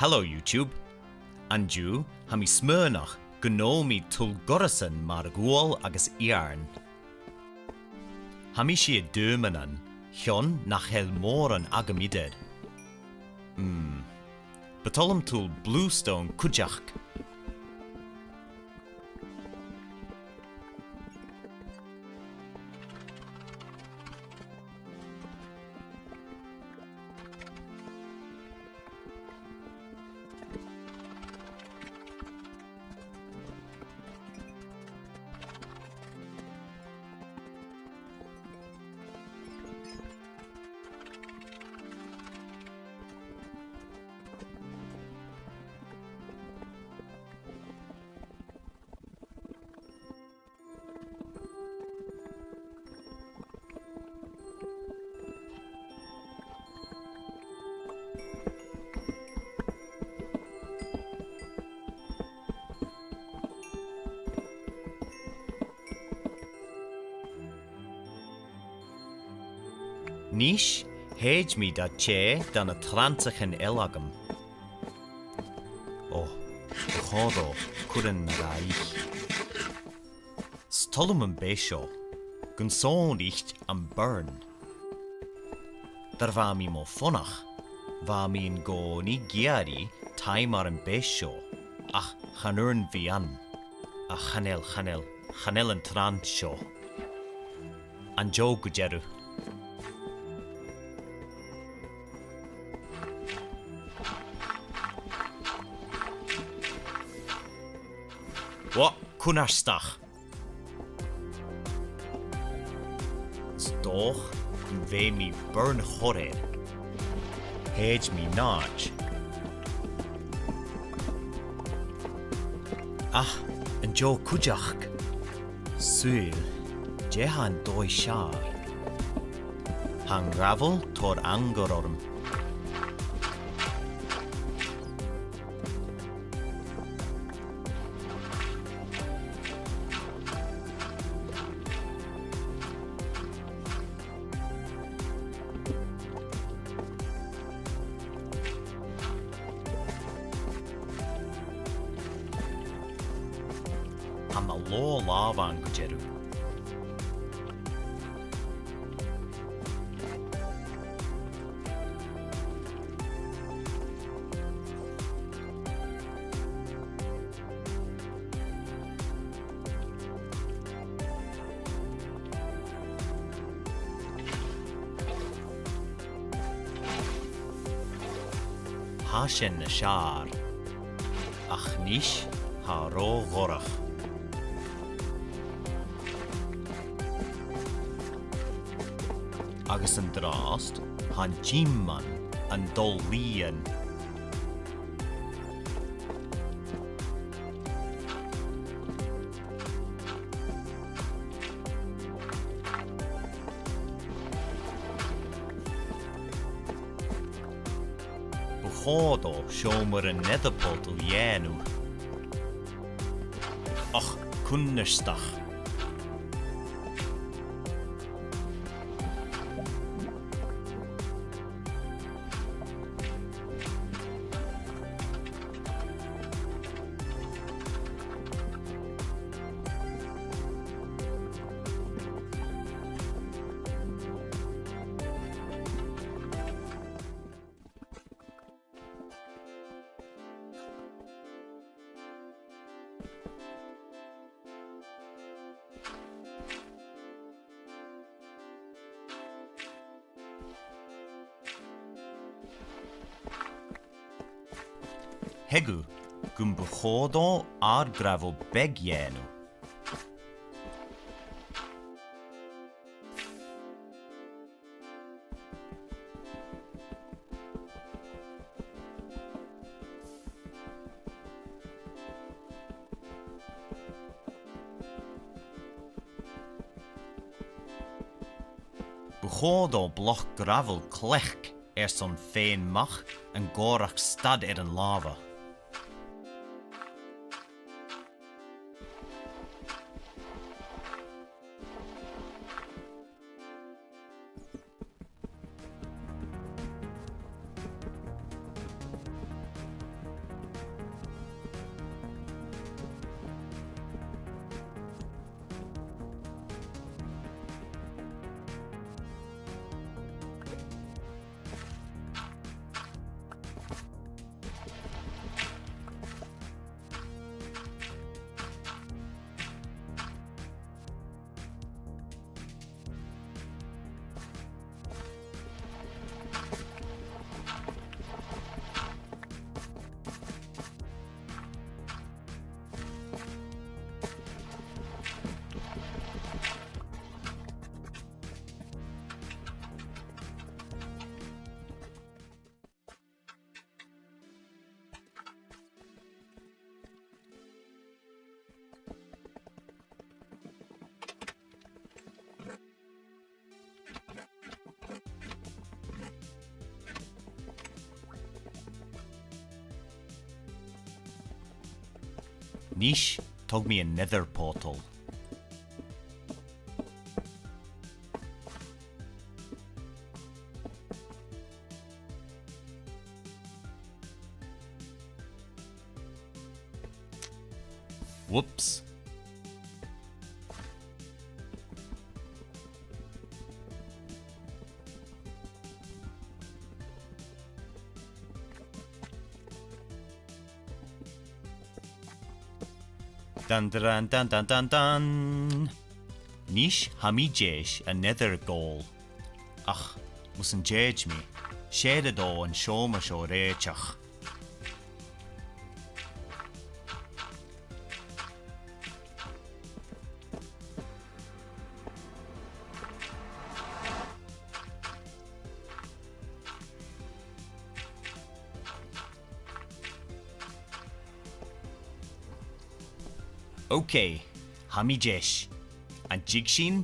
Hello YouTube. Anju, ha mi smyrnach gnol mi tul gorasan mar gwyl agus iarn. Ha mi si dyrmanan, hion nach hel moran agamided. Betolum tul bluestone kujach. Nish, heej mi da che dan a transachen elagam. Oh, chodo, kuren raich. Stolum an besho, gun son icht am burn. Dar va mi mo fonach, va mi in go ni giari taimar an besho, ach chanurn vian, a chanel an trant sho. An jo gujeru. What kunastach? Stoch ve mi burn hored. Hedge mi notch. Ah, and jo kujach. Suil, jehan doi shar. Han gravel tor angororm. Am a lo lavan gujeru. Hashen na shar. Ach nish ha ro gorach. Agus an drast, han jimman an dol lian. Buchodo shomer an netherpot lienu. Ach, kunnerstach. Hegu, gum buchodo ar gravo begienu. Buchodo bloch gravel klech son féin mach en gorach stad an lava. Nish tog me a nether portal. Whoops. Dun dun dun dun dun dun. Nish hamijesh a nether goal. Ach, mussen judge me. Shade do and show me show rechach. Okay, hamijesh. And jigshin?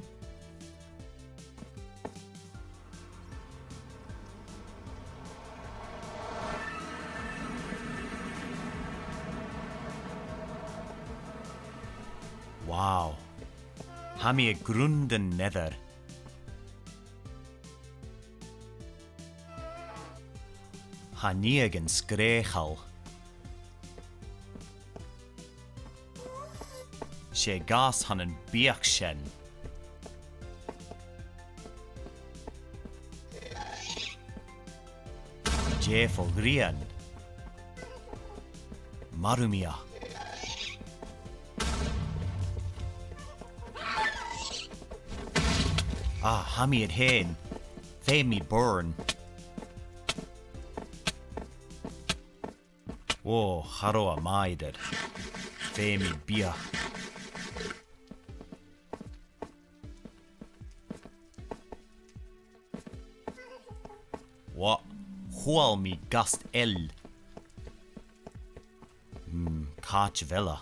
Wow. Hami a grunden nether. Haniagen skrechal. She gas han en biakshen. Jefel grian. Marumia. Ah, hami at hen. They me burn. Whoa, haro a maider. They me bia. What? Hual mi gast el. Kach vela.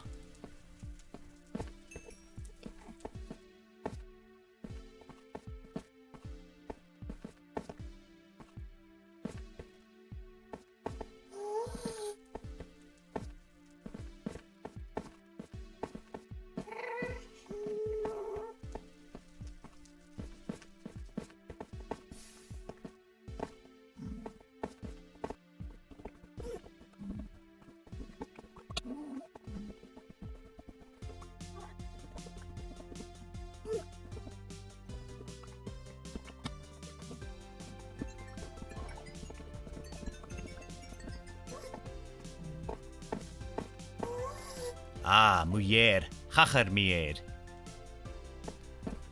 Ah, mujer, chacher mier.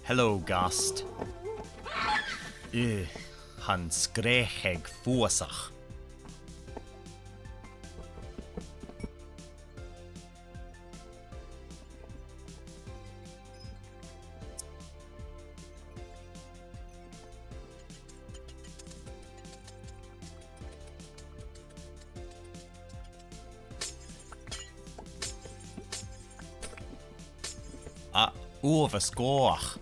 Hello, gast. Han skrecheg fuasach. Ah, over skoach.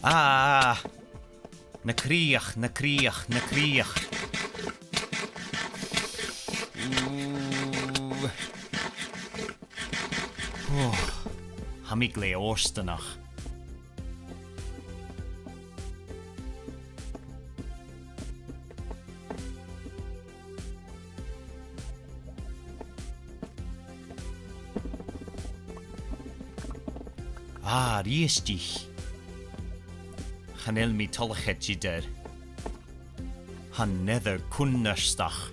Ah, na kriach, na kriach, na kriach. Hamigle orstenach. Ah, riestich. Chanel mi tolchet jider. Han nether kunnastach.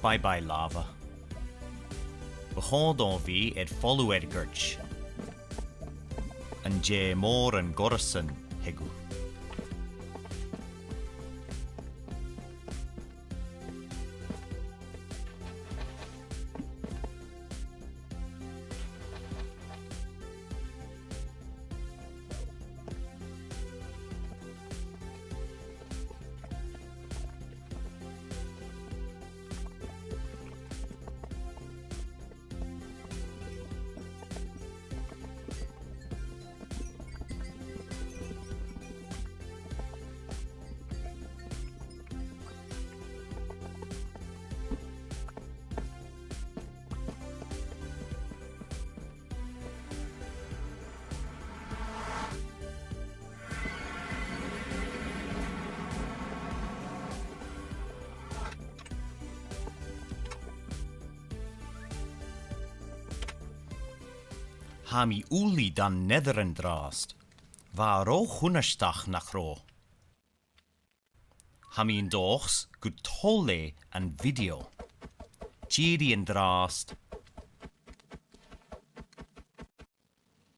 Bye bye lava. Behold on vi et follow Edgurch. And je more and Gorson hegu. ha mi uli dan netheren drast. Va ro hunnestach nach ro. Ha mi in dochs gut tolle an video. Giri en drast